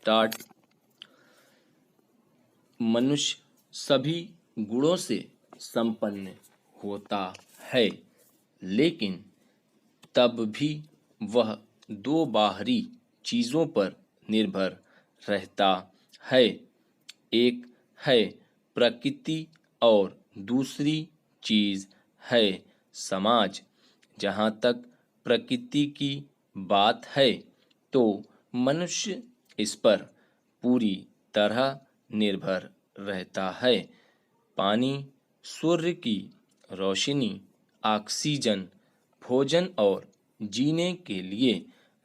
Start. मनुष्य सभी गुणों से संपन्न होता है, लेकिन तब भी वह दो बाहरी चीज़ों पर निर्भर रहता है। एक है प्रकृति और दूसरी चीज़ है समाज। जहाँ तक प्रकृति की बात है तो मनुष्य इस पर पूरी तरह निर्भर रहता है। पानी, सूर्य की रोशनी, ऑक्सीजन, भोजन और जीने के लिए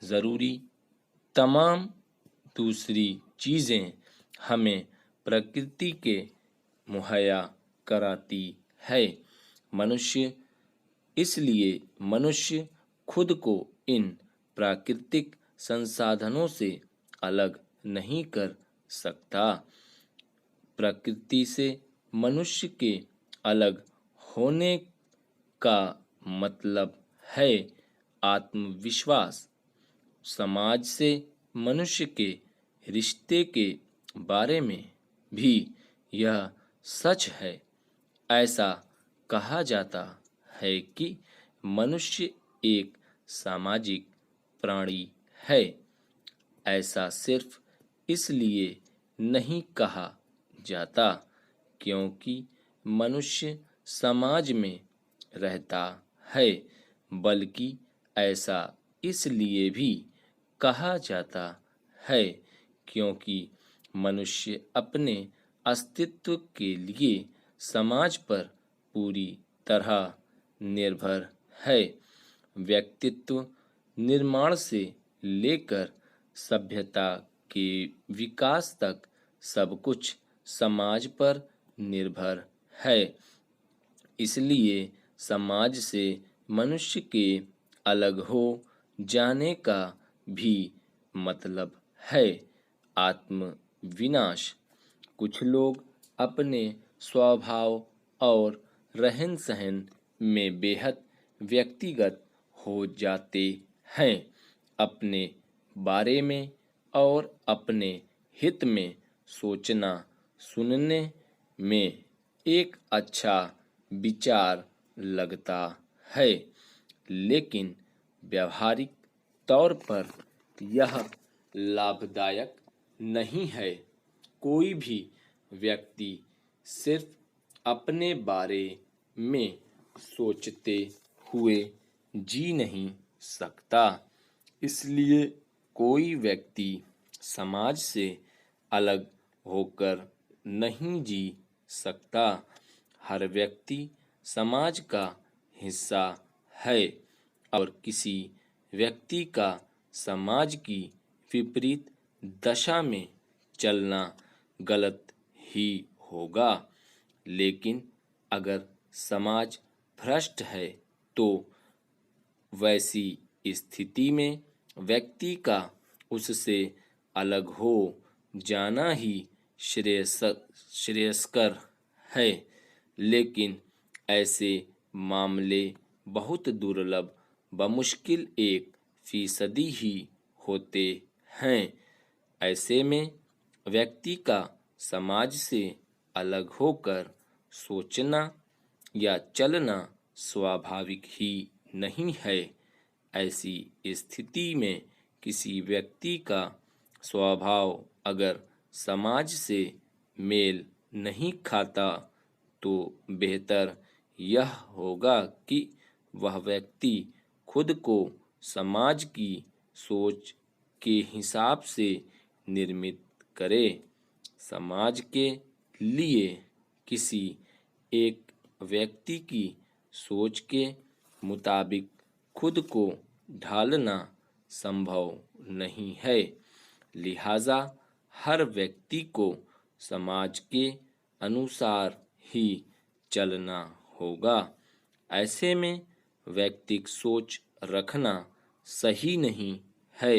ज़रूरी तमाम दूसरी चीज़ें हमें प्रकृति के मुहैया कराती है। इसलिए मनुष्य खुद को इन प्राकृतिक संसाधनों से अलग नहीं कर सकता। प्रकृति से मनुष्य के अलग होने का मतलब है आत्मविश्वास। समाज से मनुष्य के रिश्ते के बारे में भी यह सच है। ऐसा कहा जाता है कि मनुष्य एक सामाजिक प्राणी है। ऐसा सिर्फ इसलिए नहीं कहा जाता क्योंकि मनुष्य समाज में रहता है, बल्कि ऐसा इसलिए भी कहा जाता है क्योंकि मनुष्य अपने अस्तित्व के लिए समाज पर पूरी तरह निर्भर है। व्यक्तित्व निर्माण से लेकर सभ्यता के विकास तक सब कुछ समाज पर निर्भर है। इसलिए समाज से मनुष्य के अलग हो जाने का भी मतलब है आत्मविनाश। कुछ लोग अपने स्वभाव और रहन सहन में बेहद व्यक्तिगत हो जाते हैं। अपने बारे में और अपने हित में सोचना सुनने में एक अच्छा विचार लगता है, लेकिन व्यावहारिक तौर पर यह लाभदायक नहीं है। कोई भी व्यक्ति सिर्फ अपने बारे में सोचते हुए जी नहीं सकता। इसलिए कोई व्यक्ति समाज से अलग होकर नहीं जी सकता। हर व्यक्ति समाज का हिस्सा है और किसी व्यक्ति का समाज की विपरीत दशा में चलना गलत ही होगा। लेकिन अगर समाज भ्रष्ट है तो वैसी स्थिति में व्यक्ति का उससे अलग हो जाना ही श्रेयस्कर है। लेकिन ऐसे मामले बहुत दुर्लभ बमुश्किल 1% ही होते हैं। ऐसे में व्यक्ति का समाज से अलग होकर सोचना या चलना स्वाभाविक ही नहीं है। ऐसी स्थिति में किसी व्यक्ति का स्वभाव अगर समाज से मेल नहीं खाता तो बेहतर यह होगा कि वह व्यक्ति खुद को समाज की सोच के हिसाब से निर्मित करे। समाज के लिए किसी एक व्यक्ति की सोच के मुताबिक खुद को ढालना संभव नहीं है। लिहाजा हर व्यक्ति को समाज के अनुसार ही चलना होगा। ऐसे में व्यक्तिगत सोच रखना सही नहीं है।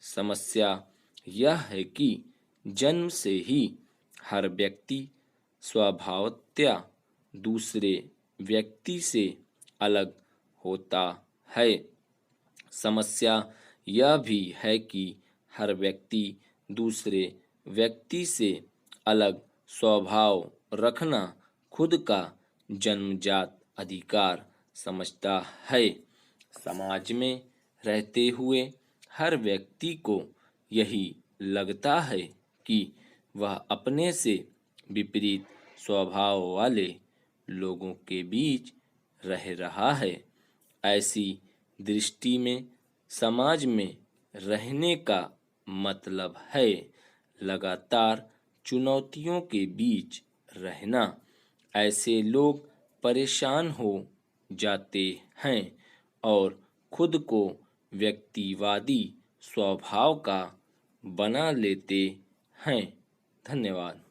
समस्या यह है कि जन्म से ही हर व्यक्ति स्वभावतः दूसरे व्यक्ति से अलग होता है। समस्या यह भी है कि हर व्यक्ति दूसरे व्यक्ति से अलग स्वभाव रखना खुद का जन्मजात अधिकार समझता है। समाज में रहते हुए हर व्यक्ति को यही लगता है कि वह अपने से विपरीत स्वभाव वाले लोगों के बीच रह रहा है। ऐसी दृष्टि में समाज में रहने का मतलब है लगातार चुनौतियों के बीच रहना। ऐसे लोग परेशान हो जाते हैं और खुद को व्यक्तिवादी स्वभाव का बना लेते हैं। धन्यवाद।